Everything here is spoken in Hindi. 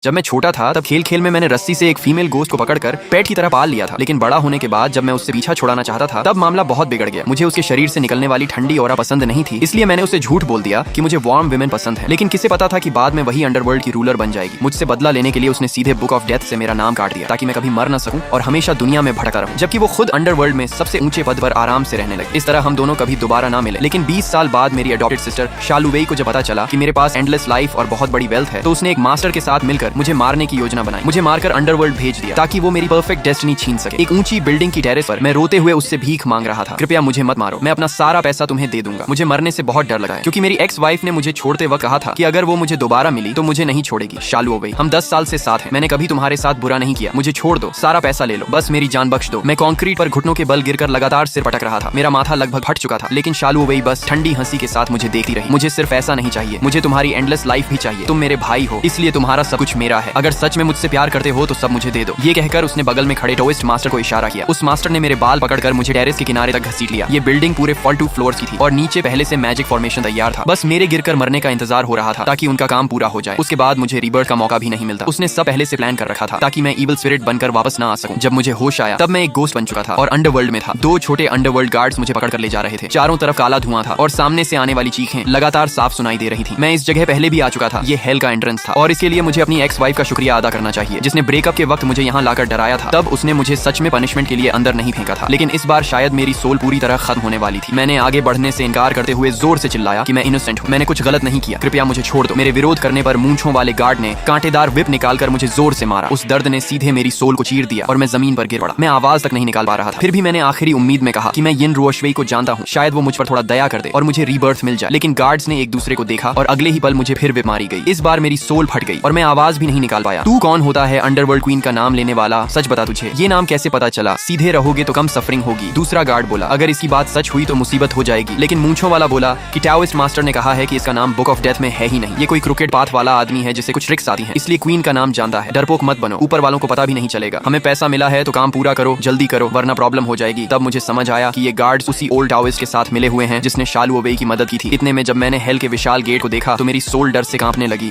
जब मैं छोटा था तब खेल खेल में मैंने रस्सी से एक फीमेल गोस्ट को पकड़कर पेट की तरह पाल लिया था, लेकिन बड़ा होने के बाद जब मैं उससे पीछा छुड़ाना चाहता था तब मामला बहुत बिगड़ गया। मुझे उसके शरीर से निकलने वाली ठंडी ऑरा पसंद नहीं थी, इसलिए मैंने उसे झूठ बोल दिया कि मुझे वार्म विमेन पसंद है। लेकिन किसे पता था कि बाद में वही अंडरवर्ल्ड की रूलर बन जाएगी। मुझसे बदला लेने के लिए उसने सीधे बुक ऑफ डेथ से मेरा नाम काट दिया ताकि मैं कभी मर न सकूं और हमेशा दुनिया में भटका रहूं, जबकि वो खुद अंडरवर्ल्ड में सबसे ऊंचे पद पर आराम से रहने लगे। इस तरह हम दोनों कभी दोबारा ना मिले। लेकिन 20 साल बाद मेरी अडॉप्टेड सिस्टर शालुवेई को जब पता चला कि मेरे पास एंडलेस लाइफ और बहुत बड़ी वेल्थ है, तो उसने एक मास्टर के साथ मिलकर मुझे मारने की योजना बनाई। मुझे मारकर अंडरवर्ल्ड भेज दिया ताकि वो मेरी परफेक्ट डेस्टिनी छीन सके। एक ऊंची बिल्डिंग की टेरेस पर मैं रोते हुए उससे भीख मांग रहा था, कृपया मुझे मत मारो, मैं अपना सारा पैसा तुम्हें दे दूंगा। मुझे मरने से बहुत डर लगा है क्योंकि मेरी एक्स वाइफ ने मुझे छोड़ते वक्त कहा था कि अगर वो मुझे दोबारा मिली तो मुझे नहीं छोड़ेगी। शालुवेई, हम 10 साल से साथ हैं, मैंने कभी तुम्हारे साथ बुरा नहीं किया, मुझे छोड़ दो, सारा पैसा ले लो, बस मेरी जान बख्श दो। मैं कंक्रीट पर घुटनों के बल गिरकर लगातार सिर पटक रहा था, मेरा माथा लगभग फट चुका था, लेकिन शालुवेई बस ठंडी हंसी के साथ मुझे देखती रही। मुझे सिर्फ ऐसा नहीं चाहिए, मुझे तुम्हारी एंडलेस लाइफ भी चाहिए। तुम मेरे भाई हो, इसलिए तुम्हारा सब कुछ मेरा है। अगर सच में मुझसे प्यार करते हो तो सब मुझे दे दो। ये कहकर उसने बगल में खड़े टोइस्ट मास्टर को इशारा किया। उस मास्टर ने मेरे बाल पकड़कर मुझे टेरेस के किनारे तक घसीट लिया। ये बिल्डिंग पूरे 42 फ्लोर्स की थी और नीचे पहले से मैजिक फॉर्मेशन तैयार था। बस मेरे गिरकर मरने का इंतजार हो रहा था ताकि उनका काम पूरा हो जाए। उसके बाद मुझे रीबर्थ का मौका भी नहीं मिलता। उसने सब पहले से प्लान कर रखा था ताकि मैं इविल स्पिरिट बनकर वापस ना आ सकूं। जब मुझे होश आया तब मैं एक गोस्ट बन चुका था और अंडरवर्ल्ड में था। 2 छोटे अंडरवर्ल्ड गार्ड्स मुझे पकड़कर ले जा रहे थे। चारों तरफ काला धुआं था और सामने से आने वाली चीखें लगातार साफ सुनाई दे रही थी। मैं इस जगह पहले भी आ चुका था, ये हेल का एंट्रेंस था और इसके लिए मुझे अपनी एक्स वाइफ का शुक्रिया अदा करना चाहिए, जिसने ब्रेकअप के वक्त मुझे यहाँ लाकर डराया था। तब उसने मुझे सच में पनिशमेंट के लिए अंदर नहीं फेंका था, लेकिन इस बार शायद मेरी सोल पूरी तरह खत्म होने वाली थी। मैंने आगे बढ़ने से इनकार करते हुए जोर से चिल्लाया कि मैं इनोसेंट हूँ, मैंने कुछ गलत नहीं किया, कृपया मुझे छोड़ दो। मेरे विरोध करने पर मूंछों वाले गार्ड ने कांटेदार विप निकालकर मुझे जोर से मारा। उस दर्द ने सीधे मेरी सोल को चीर दिया और मैं जमीन पर गिर पड़ा। मैं आवाज तक नहीं निकाल पा रहा था। फिर भी मैंने आखिरी उम्मीद में कहा कि मैं यिन रुओशुई को जानता हूँ, शायद वो मुझ पर थोड़ा दया कर दे और मुझे रीबर्थ मिल जाए। लेकिन गार्ड्स ने एक दूसरे को देखा और अगले ही पल मुझे फिर विप मारी गई। इस बार मेरी सोल फट गई और मैं आवाज भी नहीं निकाल पाया। तू कौन होता है अंडरवर्ल्ड क्वीन का नाम लेने वाला? सच बता, तुझे ये नाम कैसे पता चला? सीधे रहोगे तो कम सफरिंग होगी। दूसरा गार्ड बोला, अगर इसकी बात सच हुई तो मुसीबत हो जाएगी। लेकिन मूंछों वाला बोला कि टाओइस्ट मास्टर ने कहा है कि इसका नाम बुक ऑफ डेथ में है ही नहीं। ये कोई क्रिकेट पाथ वाला आदमी है जिसे कुछ ट्रिक्स आती हैं, इसलिए क्वीन का नाम जानता है। डरपोक मत बनो, ऊपर वालों को पता भी नहीं चलेगा। हमें पैसा मिला है तो काम पूरा करो, जल्दी करो वरना प्रॉब्लम हो जाएगी। तब मुझे समझ आया कि ये गार्ड्स उसी ओल्ड टाओइस्ट के साथ मिले हुए हैं जिसने शालुवेई की मदद की थी। इतने में जब मैंने हेल के विशाल गेट को देखा तो मेरी सोल डर से कांपने लगी।